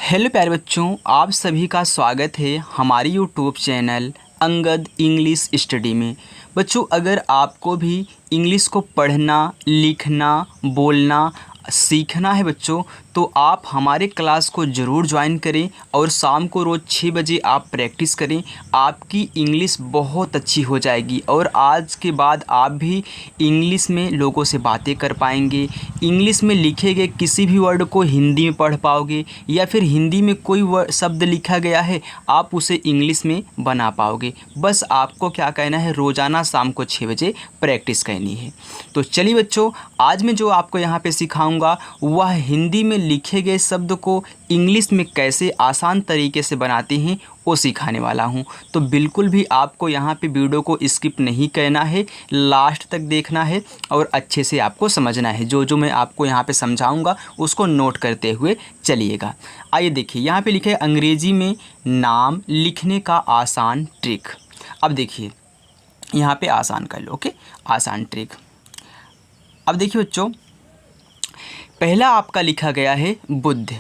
Hello प्यारे बच्चों, आप सभी का स्वागत है हमारे YouTube channel Angad English study में। बच्चों, अगर आपको भी इंग्लिश को पढ़ना, लिखना, बोलना सीखना है बच्चों, तो आप हमारे क्लास को ज़रूर ज्वाइन करें और शाम को रोज़ 6 बजे आप प्रैक्टिस करें। आपकी इंग्लिश बहुत अच्छी हो जाएगी और आज के बाद आप भी इंग्लिश में लोगों से बातें कर पाएंगे। इंग्लिश में लिखे गए किसी भी वर्ड को हिंदी में पढ़ पाओगे, या फिर हिंदी में कोई शब्द लिखा गया है आप उसे इंग्लिश में बना पाओगे। बस आपको क्या कहना है, रोज़ाना शाम को 6 बजे प्रैक्टिस करनी है। तो चलिए बच्चों, आज मैं जो आपको यहाँ पे सिखाऊंगा वह हिंदी में लिखे गए शब्द को इंग्लिश में कैसे आसान तरीके से बनाते हैं वो सिखाने वाला हूँ। तो बिल्कुल भी आपको यहाँ पे वीडियो को स्किप नहीं करना है, लास्ट तक देखना है और अच्छे से आपको समझना है। जो जो मैं आपको यहाँ पे समझाऊँगा उसको नोट करते हुए चलिएगा। आइए देखिए, यहाँ पे लिखा है अंग्रेजी में नाम लिखने का आसान ट्रिक। अब देखिए यहाँ पे आसान कर लो, ओके, आसान ट्रिक। अब देखिए बच्चों, पहला आपका लिखा गया है बुद्ध।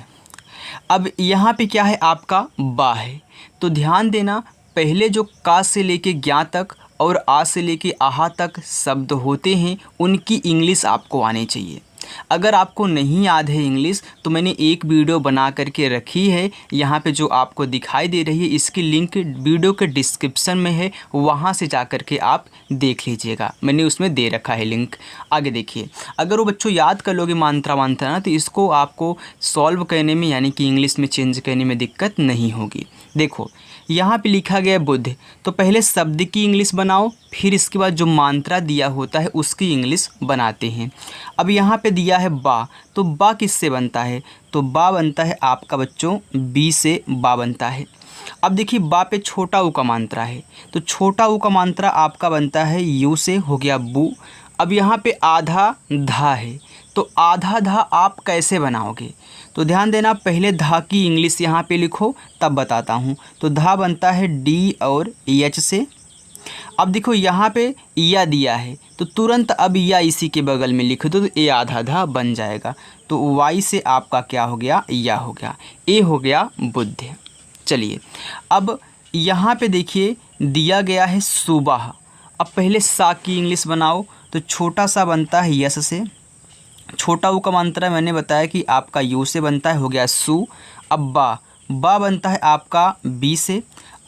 अब यहाँ पे क्या है, आपका बा है, तो ध्यान देना, पहले जो का से लेके ज्ञा तक और आ से लेके आहा तक शब्द होते हैं उनकी इंग्लिश आपको आनी चाहिए। अगर आपको नहीं याद है इंग्लिश तो मैंने एक वीडियो बना करके रखी है, यहाँ पे जो आपको दिखाई दे रही है, इसकी लिंक वीडियो के डिस्क्रिप्शन में है, वहाँ से जा कर के आप देख लीजिएगा, मैंने उसमें दे रखा है लिंक। आगे देखिए, अगर वो बच्चों याद कर लोगे मात्रा ना, तो इसको आपको सॉल्व करने में यानी कि इंग्लिश में चेंज करने में दिक्कत नहीं होगी। देखो यहाँ पे लिखा गया बुद्ध, तो पहले शब्द की इंग्लिश बनाओ, फिर इसके बाद जो मात्रा दिया होता है उसकी इंग्लिश बनाते हैं। अब यहाँ पे दिया है बा, तो बा किससे बनता है, तो बा बनता है आपका बच्चों बी से बा बनता है। अब देखिए बा पे छोटा ऊ का मात्रा है, तो छोटा ऊ का मात्रा आपका बनता है यू से, हो गया बू। अब यहाँ पे आधा धा है, तो आधा धा आप कैसे बनाओगे, तो ध्यान देना, पहले धा की इंग्लिश यहाँ पे लिखो तब बताता हूँ। तो धा बनता है डी और एच से। अब देखो यहाँ पे या दिया है, तो तुरंत अब या इसी के बगल में लिख दो, तो ए आधा धा बन जाएगा। तो वाई से आपका क्या हो गया, या हो गया, ए हो गया बुद्ध। चलिए अब यहाँ पे देखिए दिया गया है सुबह। अब पहले सा की इंग्लिश बनाओ, तो छोटा सा बनता है यस से, छोटा ऊ का मात्रा मैंने बताया कि आपका यू से बनता है, हो गया सु। अब बा बनता है आपका बी से।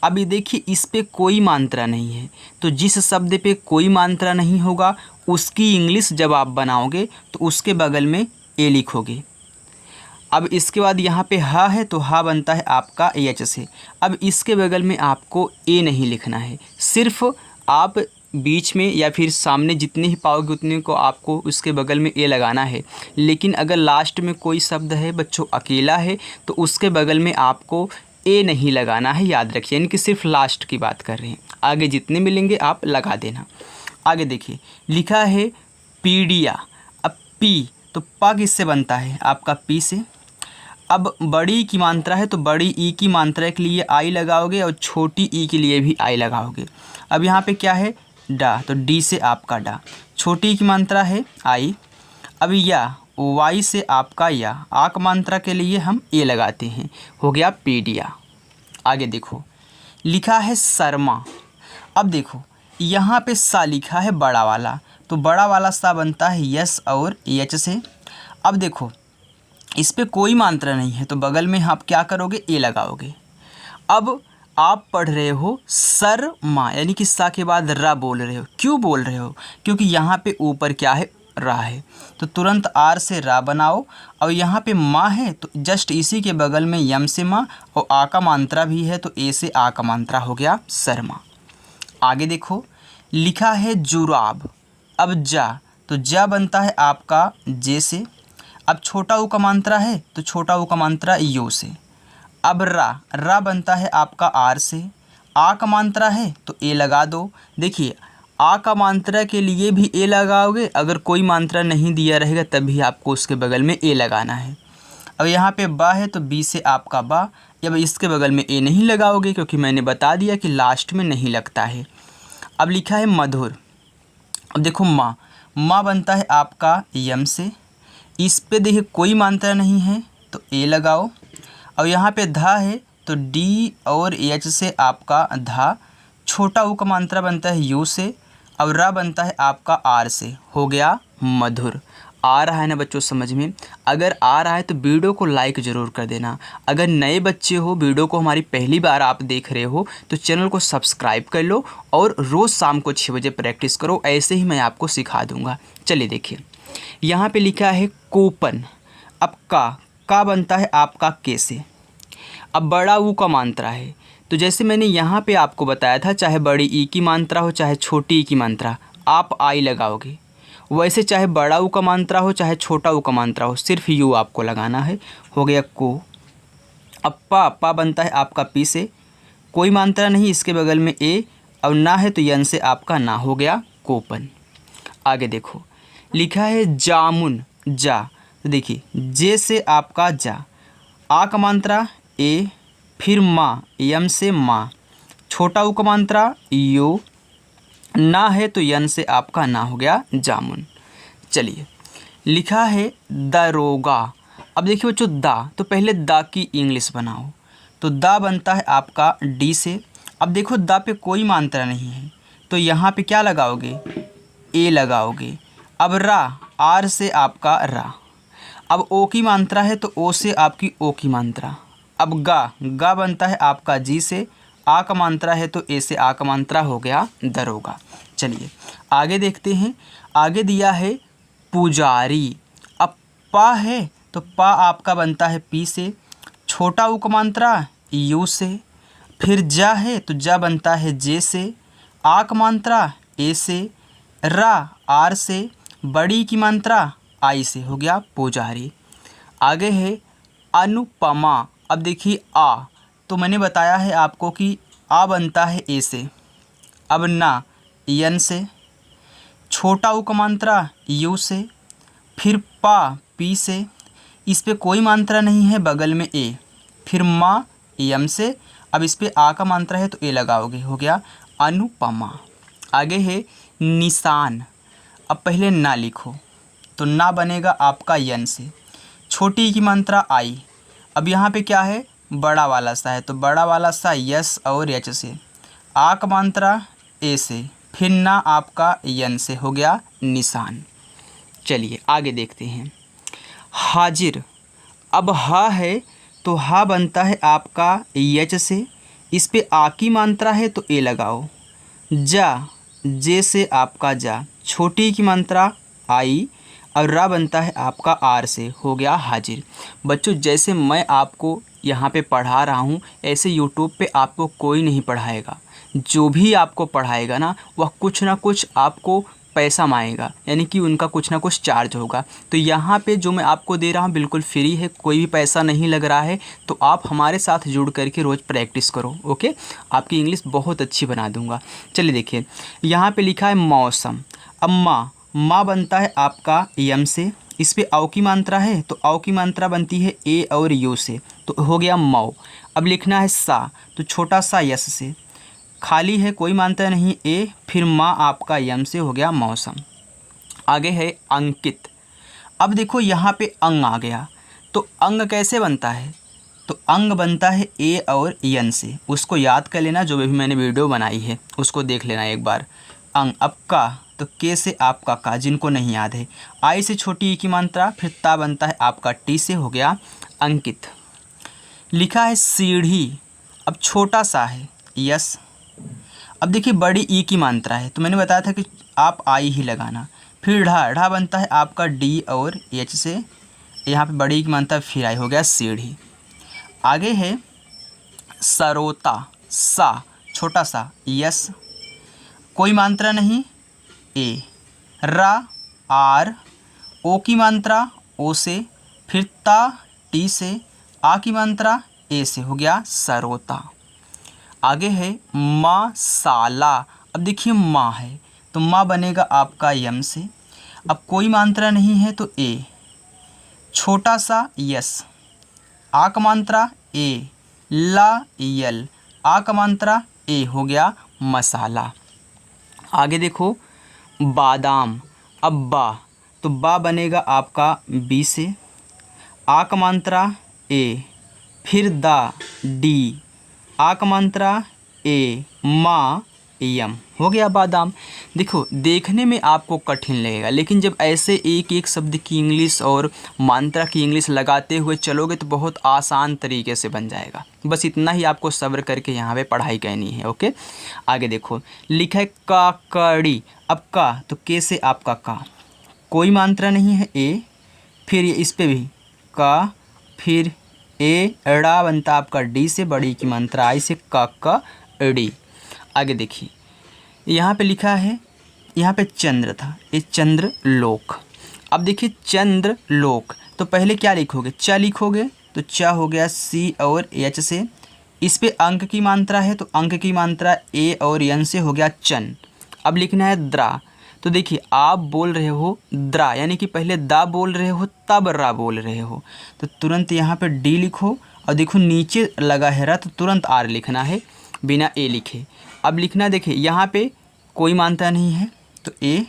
अभी देखिए इस पे कोई मात्रा नहीं है, तो जिस शब्द पे कोई मात्रा नहीं होगा उसकी इंग्लिश जब आप बनाओगे तो उसके बगल में ए लिखोगे। अब इसके बाद यहाँ पे हा है, तो हा बनता है आपका एच से। अब इसके बगल में आपको ए नहीं लिखना है, सिर्फ आप बीच में या फिर सामने जितने ही पाओगे उतने को आपको उसके बगल में ए लगाना है। लेकिन अगर लास्ट में कोई शब्द है बच्चों अकेला है तो उसके बगल में आपको ए नहीं लगाना है, याद रखिए, यानी कि सिर्फ लास्ट की बात कर रहे हैं, आगे जितने मिलेंगे आप लगा देना। आगे देखिए लिखा है पीडिया। अब पी, तो पा किससे बनता है, आपका पी से। अब बड़ी की मात्रा है, तो बड़ी ई की मात्रा के लिए आई लगाओगे और छोटी ई के लिए भी आई लगाओगे। अब यहाँ पे क्या है डा, तो डी से आपका डा, छोटी की मात्रा है आई। अब या वाई से आपका या, आ की मात्रा के लिए हम ए लगाते हैं, हो गया पीडिया। आगे देखो लिखा है शर्मा। अब देखो यहाँ पे सा लिखा है बड़ा वाला, तो बड़ा वाला सा बनता है यस और एच से। अब देखो इस पे कोई मात्रा नहीं है, तो बगल में आप क्या करोगे, ए लगाओगे। अब आप पढ़ रहे हो शर्मा, यानी कि सा के बाद रा बोल रहे हो। क्यों बोल रहे हो, क्योंकि यहाँ पे ऊपर क्या है, रा है, तो तुरंत आर से रा बनाओ। और यहाँ पे माँ है, तो जस्ट इसी के बगल में यम से माँ, और आ का मात्रा भी है, तो ए से आ का मात्रा, हो गया शर्मा। आगे देखो लिखा है जुराब। अब जा, तो जा बनता है आपका जे से। अब छोटा ऊ का मात्रा है, तो छोटा ऊ का मात्रा यू से। अब रा बनता है आपका आर से। आ का मात्रा है तो ए लगा दो। देखिए आ का मात्रा के लिए भी ए लगाओगे, अगर कोई मात्रा नहीं दिया रहेगा तभी आपको उसके बगल में ए लगाना है। अब यहाँ पे बा है, तो बी से आपका बा। अब इसके बगल में ए नहीं लगाओगे क्योंकि मैंने बता दिया कि लास्ट में नहीं लगता है। अब लिखा है मधुर। अब देखो माँ बनता है आपका यम से। इस पे देखिए कोई मात्रा नहीं है, तो ए लगाओ। और यहाँ पे धा है तो डी और एच से आपका धा, छोटा ऊ का मात्रा बनता है यू से, अब रा बनता है आपका आर से, हो गया मधुर। आ रहा है ना बच्चों समझ में? अगर आ रहा है तो वीडियो को लाइक ज़रूर कर देना। अगर नए बच्चे हो, वीडियो को हमारी पहली बार आप देख रहे हो, तो चैनल को सब्सक्राइब कर लो और रोज़ शाम को 6 बजे प्रैक्टिस करो, ऐसे ही मैं आपको सिखा दूँगा। चलिए देखिए, यहाँ पे लिखा है कूपन। अब का बनता है आपका के से। अब बड़ा ऊ का मात्रा है, तो जैसे मैंने यहाँ पे आपको बताया था, चाहे बड़ी ई की मात्रा हो चाहे छोटी ई की मात्रा, आप आई लगाओगे। वैसे चाहे बड़ा ऊ का मात्रा हो चाहे छोटा ऊ का मात्रा हो, सिर्फ यू आपको लगाना है, हो गया को। अब पा बनता है आपका पी से, कोई मात्रा नहीं, इसके बगल में ए, और ना है तो यन से आपका ना, हो गया कोपन। आगे देखो लिखा है जामुन, जा, तो देखिए जे से आपका जा, आ का मात्रा ए, फिर माँ, यम से माँ, छोटा ऊ का मात्रा यू, ना है तो यन से आपका ना, हो गया जामुन। चलिए लिखा है दरोगा। अब देखिए बच्चों दा, तो पहले दा की इंग्लिश बनाओ, तो दा बनता है आपका डी से। अब देखो दा पे कोई मात्रा नहीं है, तो यहाँ पे क्या लगाओगे, ए लगाओगे। अब रा, आर से आपका रा। अब ओ की मात्रा है तो ओ से आपकी ओ की मात्रा। अब गा बनता है आपका जी से, आ का मात्रा है तो ए से आ का मात्रा, हो गया दरोगा। चलिए आगे देखते हैं। आगे दिया है पुजारी। अब पा है तो पा आपका बनता है पी से, छोटा ऊ का मात्रा यू से, फिर जा है तो जा बनता है जे से, आ का मात्रा ए से, रा आर से, बड़ी की मात्रा आई से, हो गया पुजारी। आगे है अनुपमा। अब देखिए आ, तो मैंने बताया है आपको कि आ बनता है ए से, अब ना यन से, छोटा ऊ का मात्रा यू से, फिर पा पी से, इस पे कोई मात्रा नहीं है, बगल में ए, फिर माँ यम से, अब इस पे आ का मात्रा है तो ए लगाओगे, हो गया अनुपमा। आगे है निशान। अब पहले ना लिखो, तो ना बनेगा आपका यन से, छोटी की मात्रा आई। अब यहाँ पे क्या है, बड़ा वाला सा है, तो बड़ा वाला सा यस और एच से, आ का मात्रा ए से, फिर ना आपका यन से, हो गया निशान। चलिए आगे देखते हैं। हाजिर। अब हा है तो हा बनता है आपका यच से, इस पे आ की मात्रा है तो ए लगाओ। जा, जे से आपका जा, छोटी की मात्रा आई, और रा बनता है आपका आर से, हो गया हाजिर। बच्चों जैसे मैं आपको यहाँ पे पढ़ा रहा हूँ, ऐसे यूट्यूब पे आपको कोई नहीं पढ़ाएगा। जो भी आपको पढ़ाएगा ना, वह कुछ ना कुछ आपको पैसा मांगेगा, यानी कि उनका कुछ ना कुछ चार्ज होगा। तो यहाँ पे जो मैं आपको दे रहा हूँ बिल्कुल फ्री है, कोई भी पैसा नहीं लग रहा है। तो आप हमारे साथ जुड़ करके रोज़ प्रैक्टिस करो, ओके। आपकी इंग्लिश बहुत अच्छी बना दूँगा। चलिए देखिए, यहाँ पे लिखा है मौसम। अब माँ बनता है आपका यम से, इस पे औ की मात्रा है तो औ की मात्रा बनती है ए और यू से, तो हो गया मौ। अब लिखना है सा, तो छोटा सा यस से, खाली है कोई मात्रा नहीं ए, फिर माँ आपका यम से, हो गया मौसम। आगे है अंकित। अब देखो यहाँ पे अंग आ गया, तो अंग कैसे बनता है, तो अंग बनता है ए और यन से, उसको याद कर लेना, जो भी मैंने वीडियो बनाई है उसको देख लेना एक बार। अंग। अब का, तो के से आपका का, जिनको नहीं याद है, आई से छोटी ई की मात्रा, फिर ता बनता है आपका टी से, हो गया अंकित। लिखा है सीढ़ी। अब छोटा सा है यस। अब देखिए बड़ी ई की मात्रा है, तो मैंने बताया था कि आप आई ही लगाना। फिर ढा बनता है आपका डी और एच से, यहाँ पे बड़ी ई की मात्रा फिर आई, हो गया सीढ़ी। आगे है सरोता। सा, छोटा सा यस, कोई मात्रा नहीं ए, रा आर, ओ की मात्रा ओ से, फिर ता टी से, आ की मात्रा ए से, हो गया सरोता। आगे है मसाला। अब देखिए माँ है तो माँ बनेगा आपका यम से, अब कोई मात्रा नहीं है तो ए, छोटा सा यस, आ का मात्रा ए, ला यल, आ का मात्रा ए, हो गया मसाला। आगे देखो बादाम। अब बा, तो बा बनेगा आपका बी से, आ का मात्रा ए, फिर दा डी, आ का मात्रा ए, मा यम, हो गया बादाम। देखो देखने में आपको कठिन लगेगा, लेकिन जब ऐसे एक एक शब्द की इंग्लिश और मात्रा की इंग्लिश लगाते हुए चलोगे तो बहुत आसान तरीके से बन जाएगा। बस इतना ही आपको सब्र करके यहाँ पे पढ़ाई करनी है। ओके, आगे देखो लिखा है काकड़ी। अब का तो के से आपका का, कोई मात्रा नहीं है ए, फिर इस पे भी का, फिर ए, ड़ा बनता आपका डी से, बड़ी की मात्रा आई से, का डी। आगे देखिए यहाँ पे लिखा है, यहाँ पे चंद्र था, ये चंद्र लोक। अब देखिए चंद्र लोक, तो पहले क्या लिखोगे, च लिखोगे, तो च हो गया सी और एच से। इस पे अंक की मात्रा है, तो अंक की मात्रा ए और एन से, हो गया चन। अब लिखना है द्रा, तो देखिए आप बोल रहे हो द्रा, यानी कि पहले दा बोल रहे हो तब रा बोल रहे हो, तो तुरंत यहाँ पे डी लिखो। और देखो नीचे लगा है रा, तो तुरंत आर लिखना है बिना ए लिखे। अब लिखना देखिए यहाँ पे कोई मात्रा नहीं है, तो ए,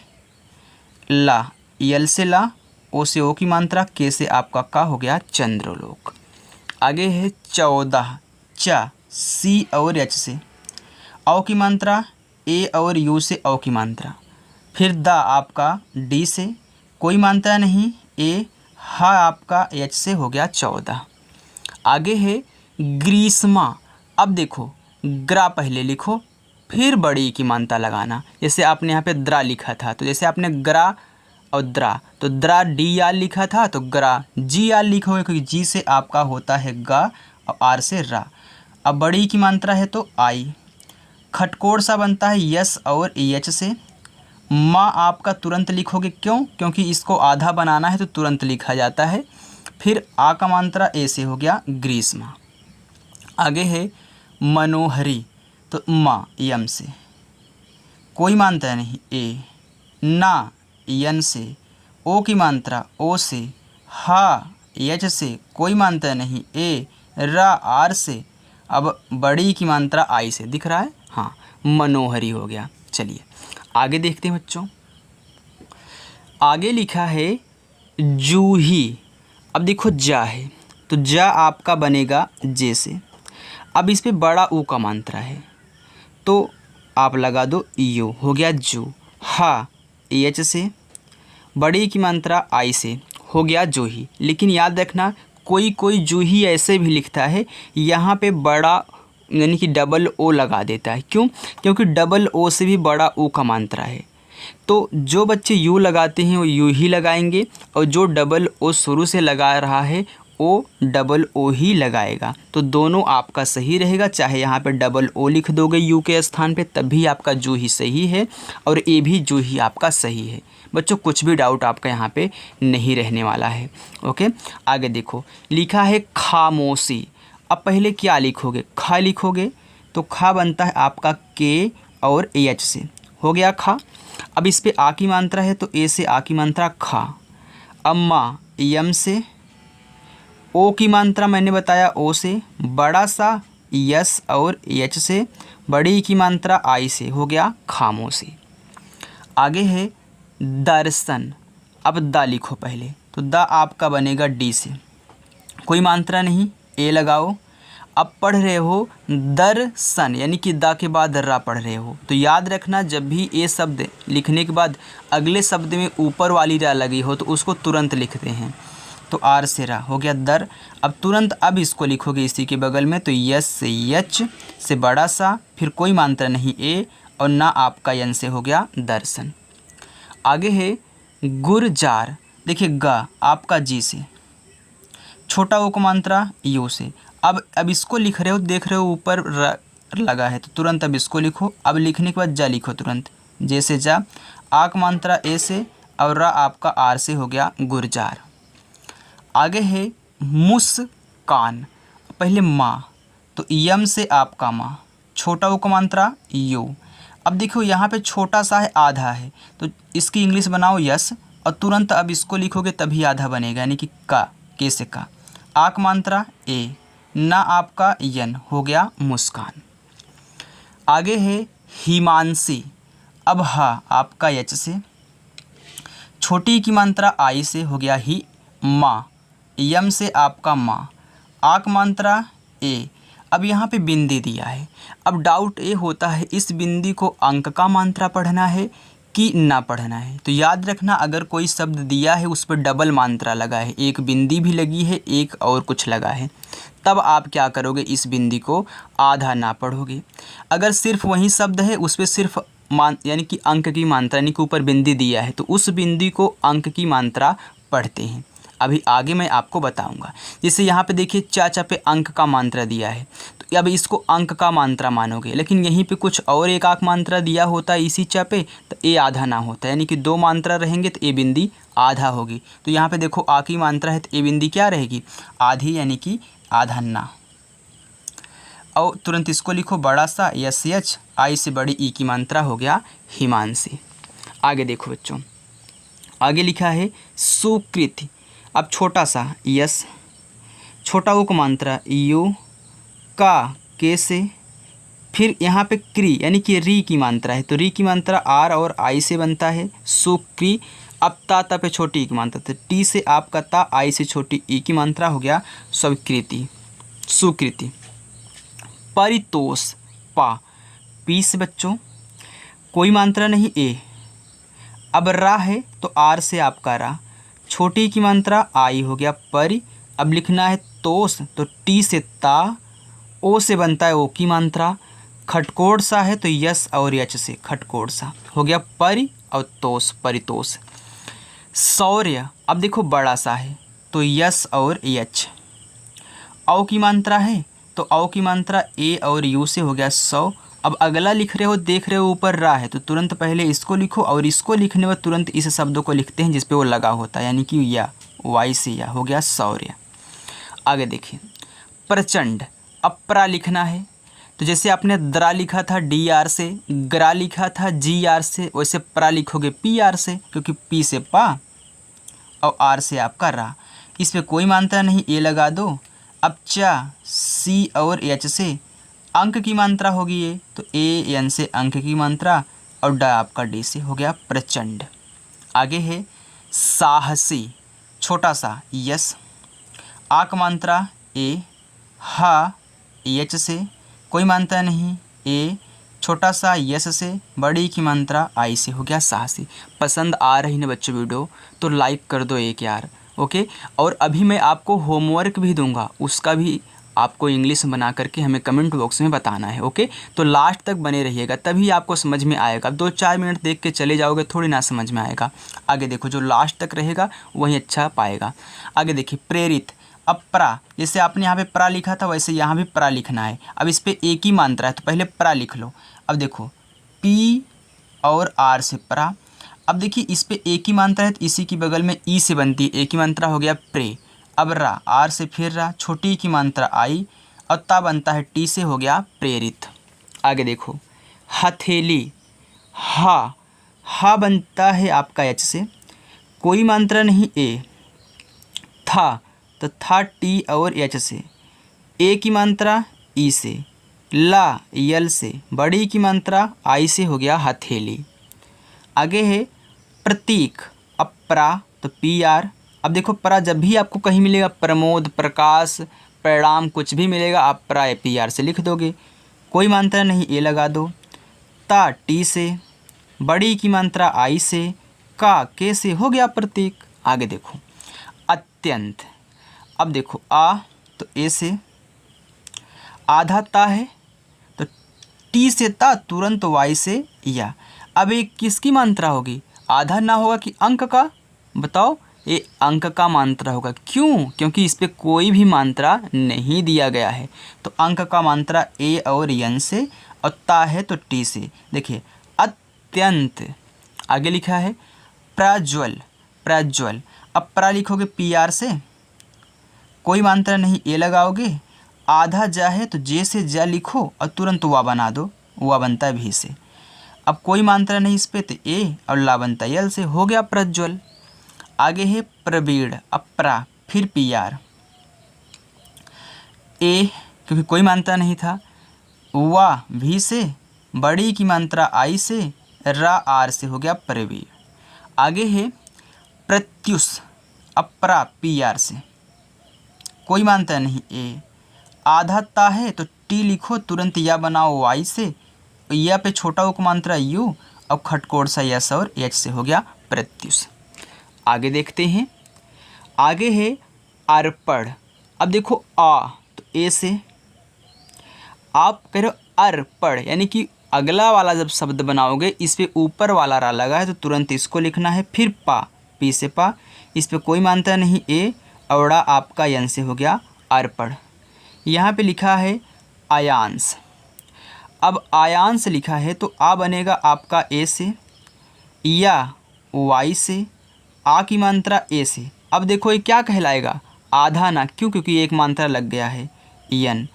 ला, यल से ला, ओ से ओ की मात्रा, के से आपका का, हो गया चंद्रलोक। आगे है 14, च सी और एच से, औ की मात्रा ए और यू से, औ की मात्रा, फिर दा आपका डी से, कोई मात्रा नहीं ए, हा आपका एच से, हो गया 14। आगे है ग्रीष्मा। अब देखो ग्रा पहले लिखो, फिर बड़ी की मात्रा लगाना। जैसे आपने यहाँ पे द्रा लिखा था, तो जैसे आपने ग्रा और द्रा, तो द्रा डी आर लिखा था, तो ग्रा जी आर लिखोगे, क्योंकि जी से आपका होता है गा और आर से रा। अब बड़ी की मात्रा है तो आई। खटकोड़ सा बनता है यस और एच से। माँ आपका तुरंत लिखोगे, क्यों, क्योंकि इसको आधा बनाना है तो तुरंत लिखा जाता है। फिर आ का मात्रा ए से, हो गया ग्रीष्मा। आगे है मनोहरी, तो माँ यम से, कोई मात्रा नहीं ए, ना यन से, ओ की मात्रा ओ से, हा एच से, कोई मात्रा नहीं ए, रा आर से। अब बड़ी की मात्रा आई से, दिख रहा है, हाँ मनोहरी हो गया। चलिए आगे देखते हैं बच्चों। आगे लिखा है जूही। अब देखो जा है, तो जा आपका बनेगा जे से। अब इस पे बड़ा ऊ का मात्रा है, तो आप लगा दो यू, हो गया जू। हा एच से, बड़ी की मात्रा आई से, हो गया जूही। लेकिन याद रखना कोई कोई जूही ऐसे भी लिखता है, यहाँ पे बड़ा यानी कि डबल ओ लगा देता है। क्यों, क्योंकि डबल ओ से भी बड़ा ऊ का मात्रा है। तो जो बच्चे यू लगाते हैं वो यू ही लगाएंगे, और जो डबल ओ शुरू से लगा रहा है ओ डबल ओ ही लगाएगा। तो दोनों आपका सही रहेगा, चाहे यहाँ पे डबल ओ लिख दोगे यू के स्थान पे, तब भी आपका जू ही सही है, और ए भी जू ही आपका सही है। बच्चों कुछ भी डाउट आपका यहाँ पे नहीं रहने वाला है। ओके, आगे देखो लिखा है खामोशी। अब पहले क्या लिखोगे, खा लिखोगे, तो खा बनता है आपका के और एच से, हो गया खा। अब इस पे आ की मात्रा है, तो ए से आ की मात्रा खा। अम्मा यम से, ओ की मात्रा मैंने बताया ओ से, बड़ा सा यस और एच से, बड़ी की मात्रा आई से, हो गया खामोशी। आगे है दर्शन। अब दा लिखो पहले, तो दा आपका बनेगा डी से, कोई मात्रा नहीं ए लगाओ। अब पढ़ रहे हो दर्शन, यानी कि दा के बाद रा पढ़ रहे हो, तो याद रखना जब भी ए शब्द लिखने के बाद अगले शब्द में ऊपर वाली रा लगी हो तो उसको तुरंत लिखते हैं। तो आर से रा, हो गया दर। अब तुरंत अब इसको लिखोगे इसी के बगल में, तो यस से यच से बड़ा सा, फिर कोई मात्रा नहीं ए, और ना आपका यन से, हो गया दर्शन। आगे है गुरजार। देखिए गा आपका जी से, छोटा ओ को मात्रा यू से। अब इसको लिख रहे हो, देख रहे हो ऊपर लगा है, तो तुरंत अब इसको लिखो। अब लिखने के बाद जा लिखो तुरंत, जैसे जा। आ का मात्रा ए से और रा आपका आर से, हो गया गुरजार। आगे है मुस्कान। पहले माँ, तो यम से आपका माँ, छोटा ओ का मात्रा यू। अब देखो यहाँ पे छोटा सा है, आधा है, तो इसकी इंग्लिश बनाओ यस, और तुरंत अब इसको लिखोगे तभी आधा बनेगा, यानी कि का, के से का। आ का मात्रा ए, ना आपका यन, हो गया मुस्कान। आगे है हिमांशी। अब हा आपका एच से, छोटी की मात्रा आई से, हो गया ही माँ, यम से आपका माँ। आक मात्रा ए। अब यहाँ पे बिंदी दिया है। अब डाउट ये होता है इस बिंदी को अंक का मात्रा पढ़ना है कि ना पढ़ना है। तो याद रखना, अगर कोई शब्द दिया है उस पर डबल मात्रा लगा है, एक बिंदी भी लगी है, एक और कुछ लगा है, तब आप क्या करोगे, इस बिंदी को आधा ना पढ़ोगे। अगर सिर्फ वही शब्द है उस पर सिर्फ यानी कि अंक की मात्रा यानी कि ऊपर बिंदी दिया है तो उस बिंदी को अंक की मात्रा पढ़ते हैं। अभी आगे मैं आपको बताऊंगा। जैसे यहाँ पे देखिए चाचा पे अंक का मात्रा दिया है तो अब इसको अंक का मात्रा मानोगे, लेकिन यहीं पे कुछ और एक आक मात्रा दिया होता है इसी चा पे तो ए आधा ना होता, यानी कि दो मात्रा रहेंगे तो ए बिंदी आधा होगी। तो यहाँ पे देखो आ की मात्रा है तो ए बिंदी क्या रहेगी, आधी, यानी कि आधा ना। और तुरंत इसको लिखो बड़ा सा यस एच, आई से बड़ी ई की मात्रा हो गया हिमांशी। आगे देखो बच्चों, आगे लिखा है सुकृति। अब छोटा सा यस, छोटा उ को मात्रा यू, का के से, फिर यहाँ पे क्री यानी कि री की मात्रा है तो री की मात्रा आर और आई से बनता है सुक्री। अब ता पे छोटी ई की मात्रा तो टी से आपका ता, आई से छोटी ई की मात्रा हो गया स्वीकृति, सुकृति। परितोष पा, पी से बच्चों कोई मात्रा नहीं ए। अब रा है तो आर से आपका रा, छोटी की मात्रा आई हो गया परि। अब लिखना है तोष तो टी से ता, ओ से बनता है ओ की मात्रा। खटकोड़ सा है तो यस और यच से खटकोड़ सा हो गया परि और तोष, परितोष। शौर्य, अब देखो बड़ा सा है तो यस और यच। औ की मात्रा है तो औ की मात्रा ए और यू से हो गया सौ। अब अगला लिख रहे हो, देख रहे हो ऊपर रा है तो तुरंत पहले इसको लिखो और इसको लिखने में तुरंत इस शब्दों को लिखते हैं जिस पे वो लगा होता है, यानी कि या, वाई से या हो गया शौर्य। आगे देखिए प्रचंड। अब प्रा लिखना है तो जैसे आपने द्रा लिखा था डी आर से, ग्रा लिखा था जी आर से, वैसे प्रा लिखोगे पी आर से, क्योंकि पी से पा और आर से आपका रा। इस पर कोई मात्रा नहीं, ए लगा दो। अब चा सी और एच से अंक की मात्रा होगी ये तो ए एन से अंक की मात्रा और डा आपका डी से हो गया प्रचंड। आगे है साहसी, छोटा सा यस, आक मात्रा ए, हा एच से कोई मात्रा नहीं, ए छोटा सा यस से बड़ी की मात्रा आई से हो गया साहसी। पसंद आ रही ना बच्चों वीडियो तो लाइक कर दो एक यार, ओके। और अभी मैं आपको होमवर्क भी दूंगा, उसका भी आपको इंग्लिश बना करके हमें कमेंट बॉक्स में बताना है, ओके। तो लास्ट तक बने रहिएगा तभी आपको समझ में आएगा। 2-4 मिनट देख के चले जाओगे थोड़ी ना समझ में आएगा। आगे देखो जो लास्ट तक रहेगा वही अच्छा पाएगा। आगे देखिए प्रेरित। अब प्रा, जैसे आपने यहाँ पे प्रा लिखा था वैसे यहाँ भी प्रा लिखना है। अब इस पर एक ही मात्रा है तो पहले प्रा लिख लो। अब देखो पी और आर से प्रा। अब देखिए इस पे एक ही मात्रा है तो इसी की बगल में ई से बनती है, एक ही मात्रा हो गया प्रे। अब रा, आर से फिर रा, छोटी की मात्रा आई और ता बनता है टी से हो गया प्रेरित। आगे देखो हथेली। हा बनता है आपका एच से, कोई मात्रा नहीं ए। था तो था टी और एच से, ए की मात्रा ई से, ला यल से, बड़ी की मात्रा आई से हो गया हथेली। आगे है प्रतीक। अब प्रा तो पी आर। अब देखो प्रा जब भी आपको कहीं मिलेगा, प्रमोद, प्रकाश, परिणाम कुछ भी मिलेगा आप प्रा पी आर से लिख दोगे, कोई मात्रा नहीं, ए लगा दो। ता टी से, बड़ी की मात्रा आई से, का के से हो गया प्रतीक। आगे देखो अत्यंत। अब देखो आ तो ए से, आधा ता है तो टी से ता तुरंत वाई से या। अब एक किसकी मात्रा होगी, आधा ना होगा कि अंक का, बताओ। ये अंक का मात्रा होगा, क्यों, क्योंकि इस पे कोई भी मात्रा नहीं दिया गया है तो अंक का मात्रा ए और एन से और ता है तो टी से। देखिए अत्यंत। आगे लिखा है प्रज्वल। प्रज्वल। अब प्रा लिखोगे पी आर से, कोई मात्रा नहीं, ए लगाओगे। आधा जा है तो जे से जा लिखो और तुरंत वा बना दो, वा बनता है भी से। अब कोई मात्रा नहीं इस पे तो ए और ला बनता है यल से, हो गया प्रज्वल। आगे है प्रवीण। अब प्रा फिर पी आर, ए क्योंकि कोई मात्रा नहीं था, वा भी से, बड़ी की मात्रा आई से, रा आर से हो गया प्रवीण। आगे है प्रत्युष। अब प्रा पी आर से, कोई मानता नहीं ए। आधा ता है तो टी लिखो, तुरंत या बनाओ वाई से, या पे छोटा उपमात्रा यू, अब खटकोड़ सा यस और एच से हो गया प्रत्युष। आगे देखते हैं। आगे है अर्पण। अब देखो आ तो ए से, आप कह रहे हो अर्पण, यानी कि अगला वाला जब शब्द बनाओगे इस पे ऊपर वाला रा लगा है तो तुरंत इसको लिखना है। फिर पा, पी से पा, इस पे कोई मानता नहीं ए, औड़ा आपका यन से हो गया अर्पण। यहाँ पे लिखा है आयांश। अब आयांश लिखा है तो आ बनेगा आपका ए से, या वाई से, आ की मात्रा ए से। अब देखो ये क्या कहलाएगा, आधा ना, क्यों, क्योंकि एक मात्रा लग गया है यन।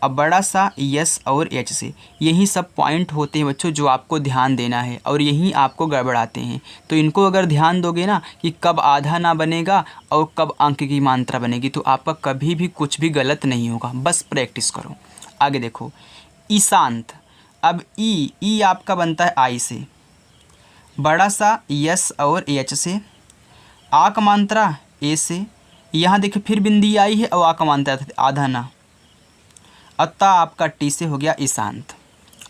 अब बड़ा सा यस और एच से। यही सब पॉइंट होते हैं बच्चों जो आपको ध्यान देना है और यही आपको गड़बड़ाते हैं। तो इनको अगर ध्यान दोगे ना कि कब आधा ना बनेगा और कब अंक की मात्रा बनेगी, तो आपका कभी भी कुछ भी गलत नहीं होगा। बस प्रैक्टिस करो। आगे देखो ईशांत। अब ई आपका बनता है आई से, बड़ा सा यस और एच से, आ का मात्रा ए से। यहाँ देखिए फिर बिंदी आई है और आ का मात्रा आधा ना, अतः आपका टी से हो गया ईशांत।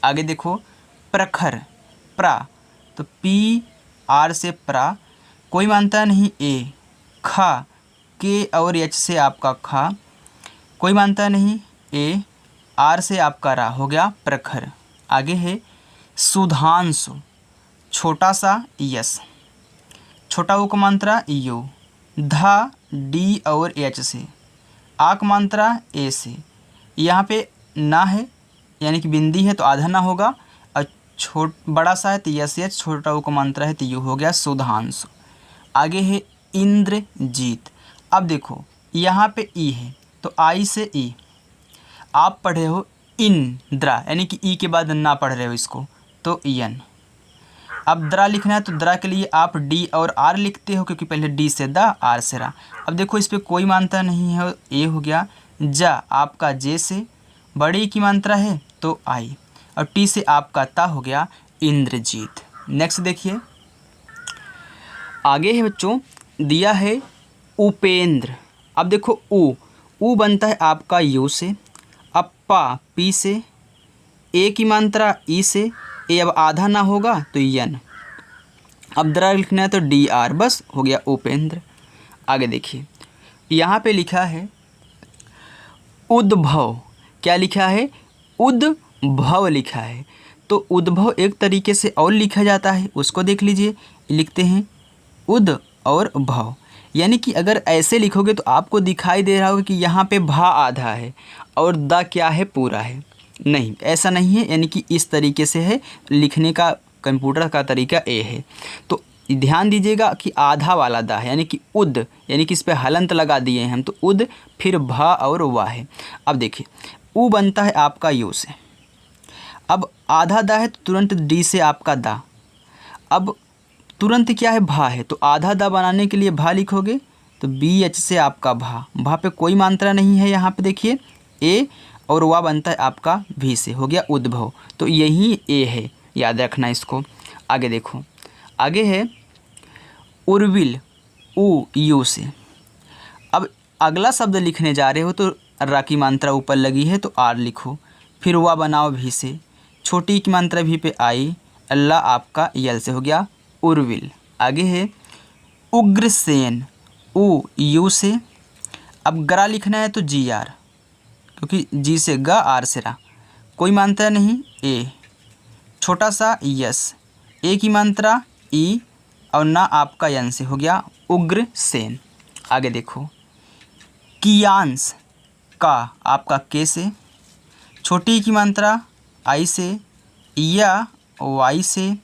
आगे देखो प्रखर। प्रा तो पी आर से प्रा, कोई मानता नहीं ए। खा, के और एच से आपका खा, कोई मानता नहीं ए, आर से आपका रा, हो गया प्रखर। आगे है सुधांशु। छोटा सा यस, छोटा उ का मात्रा यू, धा डी और एच से, आ का मात्रा ए से। यहाँ पे ना है यानी कि बिंदी है तो आधा ना होगा, और बड़ा सा है तो यस एच, छोटा उ का मात्रा है तो यू, हो गया सुधांशु। आगे है इंद्रजीत। अब देखो यहाँ पे ई है तो आई से ई, आप पढ़े हो इंद्रा, यानी कि ई के बाद ना पढ़ रहे हो इसको, तो यन। अब द्रा लिखना है तो द्रा के लिए आप डी और आर लिखते हो, क्योंकि पहले डी से दा, आर से रा। अब देखो इस पर कोई मात्रा नहीं है, ए हो गया। जा आपका जे से, बड़ी की मात्रा है तो आई, और टी से आपका ता, हो गया इंद्रजीत। नेक्स्ट देखिए। आगे है बच्चों दिया है उपेंद्र। अब देखो ऊ बनता है आपका यू से, अब पा पी से, ए की मात्रा ई से, ए अब आधा ना होगा तो यन। अब द्रा लिखना है तो डी आर, बस हो गया उपेंद्र। आगे देखिए यहाँ पे लिखा है उद्भव। क्या लिखा है, उद्भव लिखा है। तो उद्भव एक तरीके से और लिखा जाता है, उसको देख लीजिए। लिखते हैं उद और भव, यानी कि अगर ऐसे लिखोगे तो आपको दिखाई दे रहा होगा कि यहाँ पे भा आधा है और द क्या है, पूरा है। नहीं, ऐसा नहीं है, यानी कि इस तरीके से है लिखने का, कंप्यूटर का तरीका ए है। तो ध्यान दीजिएगा कि आधा वाला दा है, यानी कि उद, यानी कि इस पे हलंत लगा दिए हैं हम, तो उद, फिर भा और वाह है। अब देखिए ऊ बनता है आपका यू से, अब आधा दा है तो तुरंत डी से आपका दा, अब तुरंत क्या है, भा है, तो आधा दा बनाने के लिए भा लिखोगे तो बी एच से आपका भा पे कोई मात्रा नहीं है। यहाँ पे देखिए ए और वाह बनता है आपका भी से, हो गया उद्भव। तो यही ए है, याद रखना इसको। आगे देखो, आगे है उर्विल, ऊ यू से। अब अगला शब्द लिखने जा रहे हो तो रा की मात्रा ऊपर लगी है तो आर लिखो, फिर वाह बनाओ भी से, छोटी की मात्रा भी पे आई, अल्लाह आपका यल से, हो गया उर्विल। आगे है उग्रसेन, ऊ यू से। अब गरा लिखना है तो जी आर, क्योंकि जी से गा, आर से रा, कोई मात्रा नहीं ए, छोटा सा यस, ए की मात्रा ई और ना आपका यन से, हो गया उग्रसेन। आगे देखो कियांश, का आपका के से, छोटी की मात्रा आई से, या वाई से,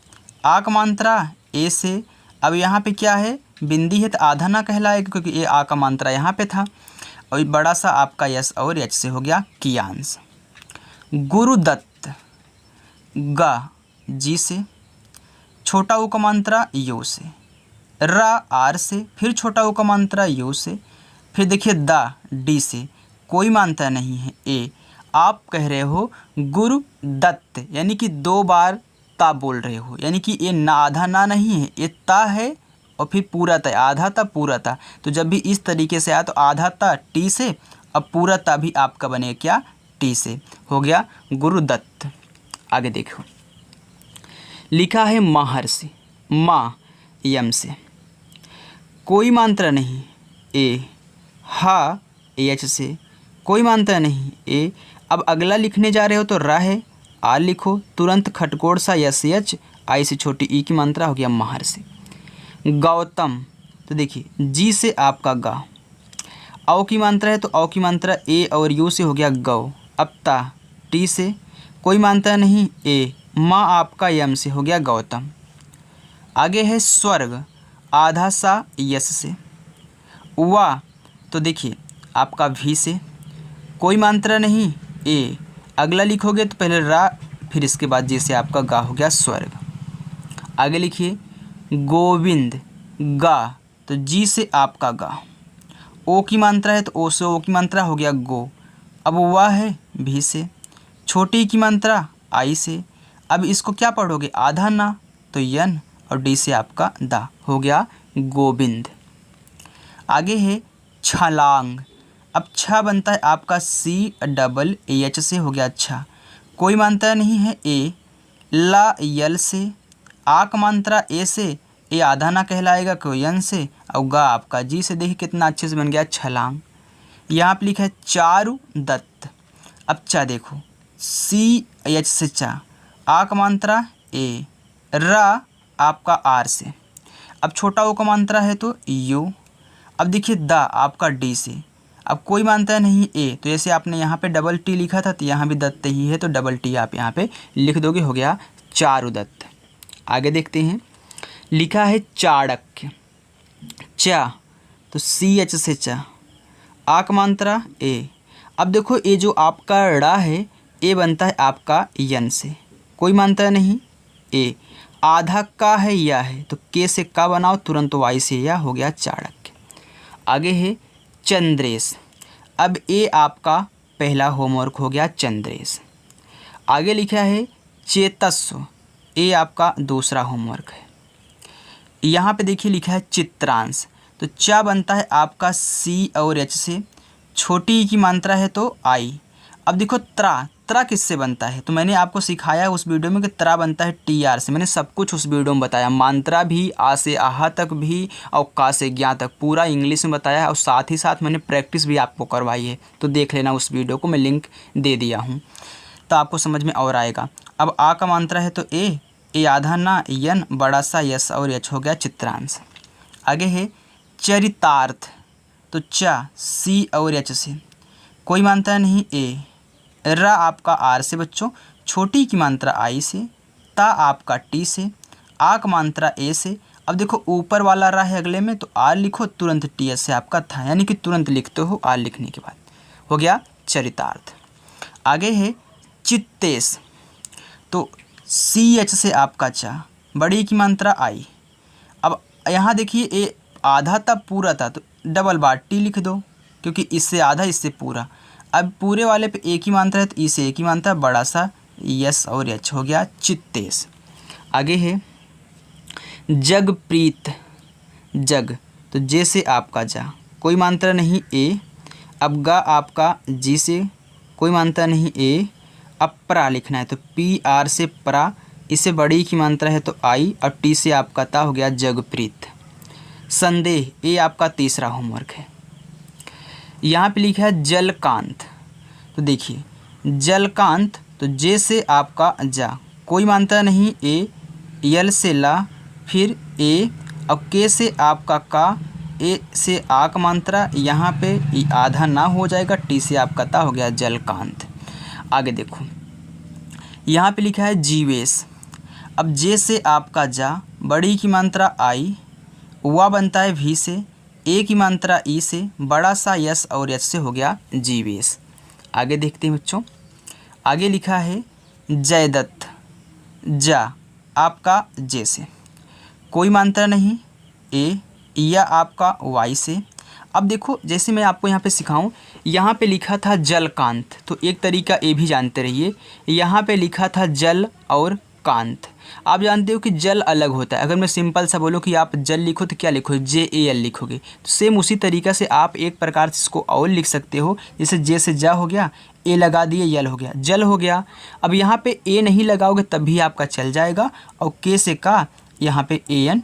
आ का मात्रा ए से। अब यहाँ पे क्या है, बिंदी है तो आधा ना कहलाएगा, क्योंकि ए आ का मात्रा यहाँ पे था, और बड़ा सा आपका यस और एच से, हो गया कियांश। गुरुदत्त, गा जी से, छोटा उ का मात्रा यू से, रा आर से, फिर छोटा उ का मात्रा यू से, फिर देखिए दा डी से, कोई मात्रा नहीं है ए, आप कह रहे हो गुरुदत्त, यानी कि 2 बार ता बोल रहे हो, यानी कि ये ना आधा ना नहीं है, ये ता है और फिर पूरा ता, आधा ता पूरा ता। तो जब भी इस तरीके से आया तो आधा ता टी से अब पूरा ता भी आपका बनेगा क्या, टी से, हो गया गुरुदत्त। आगे देखो, लिखा है महर्षि, माँ यम से, कोई मात्रा नहीं, ए, हा एच से, कोई मात्रा नहीं, ए। अब अगला लिखने जा रहे हो तो रा है, आ लिखो, तुरंत खटकोड़ सा यस एच, आई से छोटी ई की मात्रा, हो गया महर्षि। गौतम, तो देखिए जी से आपका गा, औ की मात्रा है तो औ की मात्रा ए और यू से, हो गया गौ। अब ता टी से, कोई मात्रा नहीं, ए, माँ आपका यम से, हो गया गौतम। आगे है स्वर्ग, आधा सा यस से, वा, तो देखिए आपका भी से, कोई मात्रा नहीं, ए, अगला लिखोगे तो पहले रा, फिर इसके बाद जी से आपका गा, हो गया स्वर्ग। आगे लिखिए गोविंद, गा, तो जी से आपका गा, ओ की मात्रा है तो ओ से ओ की मात्रा, हो गया गो। अब वाह है भी से, छोटी की मात्रा आई से, अब इसको क्या पढ़ोगे, आधा ना तो यन, और डी से आपका दा, हो गया गोविंद। आगे है छलांग, अब छा बनता है आपका सी डबल एच से, हो गया अच्छा, कोई मात्रा नहीं है, ए, ला यल से, आ का मात्रा ए से, ए आधा ना कहलाएगा कोई यन से, और गा आपका जी से। देखिए कितना अच्छे से बन गया छलांग। यहाँ पे लिखा है चारु दत्त, अब चा देखो सी एच से चा, आ का मात्रा ए, रा आपका आर से, अब छोटा ओ का मात्रा है तो यू। अब देखिए दा आपका डी से, अब कोई मात्रा नहीं, ए, तो जैसे आपने यहाँ पे डबल टी लिखा था तो यहाँ भी दत्त ही है तो डबल टी आप यहाँ पे लिख दोगे, हो गया चारुदत्त। आगे देखते हैं, लिखा है चाणक्य, चा, तो सी एच से चा, आ का मात्रा ए। अब देखो ये जो आपका ड़ा है, ए बनता है आपका यन से, कोई मात्रा नहीं, ए, आधा का है या है तो के से का बनाओ, तुरंत वाई से या, हो गया चाणक्य। आगे है चंद्रेश, अब ए आपका पहला होमवर्क हो गया चंद्रेश। आगे लिखा है चेतस्व, ए आपका दूसरा होमवर्क है। यहाँ पे देखिए लिखा है चित्रांश, तो चा बनता है आपका सी और एच से, छोटी की मात्रा है तो आई। अब देखो त्रा, त्रा किससे बनता है, तो मैंने आपको सिखाया उस वीडियो में कि त्रा बनता है टी आर से, मैंने सब कुछ उस वीडियो में बताया, मात्रा भी, आ से आहा तक भी और का से ज्ञा तक पूरा इंग्लिश में बताया है, और साथ ही साथ मैंने प्रैक्टिस भी आपको करवाई है, तो देख लेना उस वीडियो को, मैं लिंक दे दिया हूँ तो आपको समझ में और आएगा। अब आ का मात्रा है तो ए, ए आधा ना यन, बड़ा सा यस और एच, हो गया चित्रांश। आगे है चरितार्थ, तो चा सी और एच से, कोई मात्रा नहीं, ए, रा आपका आर से बच्चों, छोटी की मात्रा आई से, ता आपका टी से, आ का मात्रा ए से। अब देखो ऊपर वाला रा है अगले में तो आर लिखो, तुरंत टी एस से आपका था, यानी कि तुरंत लिखते हो आर लिखने के बाद, हो गया चरितार्थ। आगे है चित्तेश, तो सी एच से आपका चा, बड़ी की मात्रा आई। अब यहाँ देखिए ए आधा था पूरा था तो डबल बार टी लिख दो, क्योंकि इससे आधा इससे पूरा। अब पूरे वाले पे एक ही मात्रा है तो ई से एक ही मात्रा, बड़ा सा यस और एच, हो गया चित्तेश। आगे है जगप्रीत, जग, तो जे से आपका जा, कोई मात्रा नहीं, ए, अब गा आपका जी से, कोई मात्रा नहीं, ए, अब प्रा लिखना है तो पी आर से प्रा, इससे बड़ी की मात्रा है तो आई, और टी से आपका ता, हो गया जगप्रीत। संदेह, ये आपका तीसरा होमवर्क है। यहाँ पे लिखा है जलकांत, तो देखिए जलकांत, तो जे से आपका जा, कोई मात्रा नहीं, ए, यल से ला, फिर ए, अब के से आपका का, ए से आ का मात्रा, यहाँ पे ई आधा ना हो जाएगा, टी से आपका ता, हो गया जलकांत। आगे देखो यहाँ पे लिखा है जीवेश, अब जे से आपका जा, बड़ी की मात्रा आई, वा बनता है भी से, ए की मात्रा ई से, बड़ा सा यस और एच से, हो गया जीवेश। आगे देखते हैं बच्चों, आगे लिखा है जयदत्त, जा आपका जे से, कोई मात्रा नहीं, ए, या आपका वाई से। अब देखो जैसे मैं आपको यहाँ पे सिखाऊं, यहाँ पे लिखा था जलकांत, तो एक तरीका ये भी जानते रहिए, यहाँ पे लिखा था जल और कांत। आप जानते हो कि जल अलग होता है। अगर मैं सिंपल सा बोलूँ कि आप जल लिखो तो क्या लिखो, JAL लिखोगे। तो सेम उसी तरीक़ा से आप एक प्रकार से इसको और लिख सकते हो। जैसे जे से जा हो गया, ए लगा दिए, यल हो गया, जल हो गया। अब यहाँ पे ए नहीं लगाओगे तब भी आपका चल जाएगा। और के से का, यहाँ पे ANT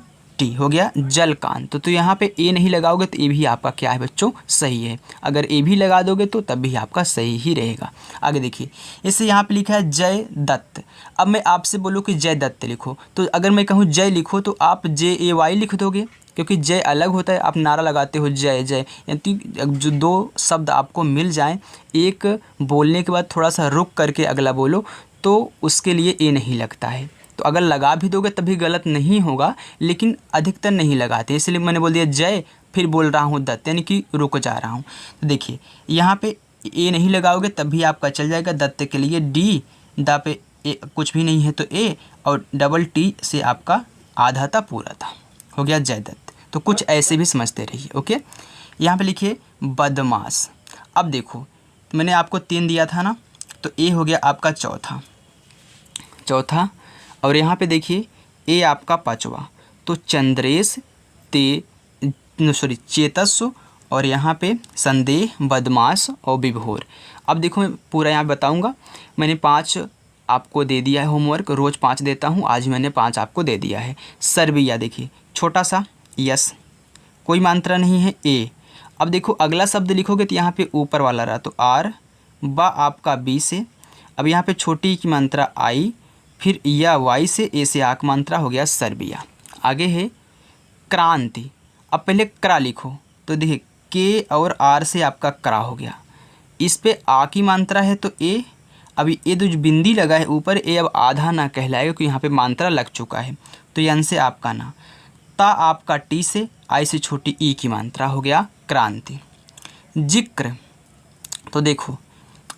हो गया, जलकांत। तो यहाँ पे ए नहीं लगाओगे तो ये भी आपका क्या है बच्चों, सही है। अगर ए भी लगा दोगे तो तब भी आपका सही ही रहेगा। आगे देखिए, इससे यहाँ पे लिखा है जय दत्त। अब मैं आपसे बोलूँ कि जय दत्त लिखो, तो अगर मैं कहूँ जय लिखो तो आप JAY लिख दोगे, क्योंकि जय अलग होता है। आप नारा लगाते हो जय जय, यानी जो दो शब्द आपको मिल जाएं, एक बोलने के बाद थोड़ा सा रुक करके अगला बोलो, तो उसके लिए ए नहीं लगता है। तो अगर लगा भी दोगे तभी गलत नहीं होगा, लेकिन अधिकतर नहीं लगाते, इसलिए मैंने बोल दिया जय, फिर बोल रहा हूँ दत्त, यानी कि रुक जा रहा हूँ। तो देखिए यहाँ पे ए नहीं लगाओगे तब भी आपका चल जाएगा। दत्त के लिए डी, दा पे ए कुछ भी नहीं है तो ए, और डबल टी से आपका आधा था पूरा था, हो गया जयदत्त। तो कुछ ऐसे भी समझते रहिए। ओके, यहाँ पे लिखिए बदमाश। अब देखो मैंने आपको 3 दिया था ना, तो ए हो गया आपका चौथा, और यहाँ पे देखिए ए आपका 5वां। तो चंद्रेश, चेतस्व, और यहाँ पे संदेह, बदमाश और विभोर। अब देखो मैं पूरा यहाँ बताऊँगा। मैंने 5 आपको दे दिया है होमवर्क, रोज़ 5 देता हूँ, आज मैंने 5 आपको दे दिया है। सर्बिया देखिए छोटा सा यस, कोई मात्रा नहीं है ए। अब देखो अगला शब्द लिखोगे तो यहाँ पे ऊपर वाला रहा, तो आर, बा आपका बी से, अब यहाँ पे छोटी की मात्रा आई, फिर या वाई से, ए से आक मात्रा, हो गया सर्बिया। आगे है क्रांति। अब पहले क्रा लिखो, तो देखिए के और आर से आपका क्रा हो गया। इस पे आ की मात्रा है तो ए, अभी ए जो बिंदी लगा है ऊपर, ए अब आधा ना कहलाएगा क्योंकि यहाँ पे मात्रा लग चुका है, तो यन से आपका ना। ता आपका टी से, आई से छोटी ई की मात्रा, हो गया क्रांति। जिक्र, तो देखो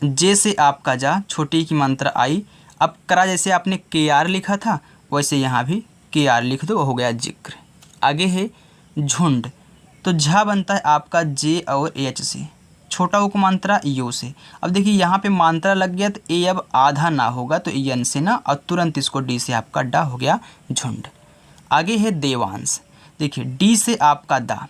जे से आपका जा, छोटी की मात्रा आई। अब करा जैसे आपने KR लिखा था वैसे यहाँ भी KR लिख दो, हो गया जिक्र। आगे है झुंड, तो झा बनता है आपका जे और एच से, छोटा उक मात्रा यो से। अब देखिए यहाँ पे मात्रा लग गया तो ए अब आधा ना होगा, तो यन से ना, और तुरंत इसको डी से आपका डा, हो गया झुंड। आगे है देवांश, देखिए डी से आपका दा,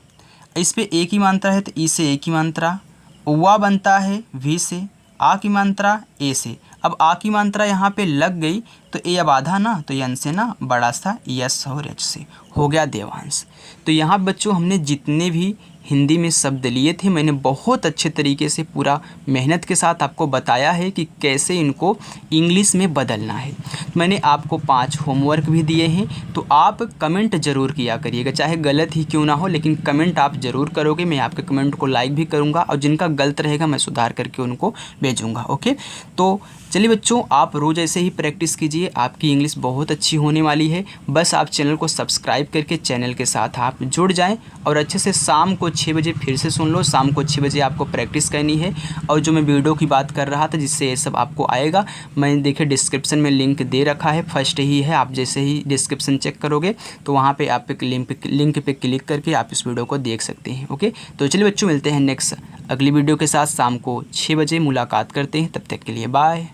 इस पे ए की मात्रा है तो ई से ए की मात्रा, वा बनता है वी से, आ की मात्रा ए से। अब आ की मात्रा यहाँ पे लग गई तो ए अब आधा ना, तो यन से ना बड़ा सा यस और एच से, हो गया देवांश। तो यहाँ बच्चों हमने जितने भी हिंदी में शब्द लिए थे, मैंने बहुत अच्छे तरीके से पूरा मेहनत के साथ आपको बताया है कि कैसे इनको इंग्लिश में बदलना है। मैंने आपको 5 होमवर्क भी दिए हैं, तो आप कमेंट ज़रूर किया करिएगा, चाहे गलत ही क्यों ना हो, लेकिन कमेंट आप ज़रूर करोगे। मैं आपके कमेंट को लाइक भी करूँगा, और जिनका गलत रहेगा मैं सुधार करके उनको भेजूँगा। ओके, तो चलिए बच्चों, आप रोज़ ऐसे ही प्रैक्टिस कीजिए, आपकी इंग्लिश बहुत अच्छी होने वाली है। बस आप चैनल को सब्सक्राइब करके चैनल के साथ आप जुड़ जाएं, और अच्छे से शाम को 6 बजे फिर से सुन लो। शाम को 6 बजे आपको प्रैक्टिस करनी है। और जो मैं वीडियो की बात कर रहा था जिससे ये सब आपको आएगा, मैंने देखिए डिस्क्रिप्शन में लिंक दे रखा है, फर्स्ट ही है। आप जैसे ही डिस्क्रिप्शन चेक करोगे तो वहाँ पर आप लिंक पे क्लिक करके आप इस वीडियो को देख सकते हैं। ओके, तो चलिए बच्चों, मिलते हैं नेक्स्ट अगली वीडियो के साथ। शाम को 6 बजे मुलाकात करते हैं, तब तक के लिए बाय।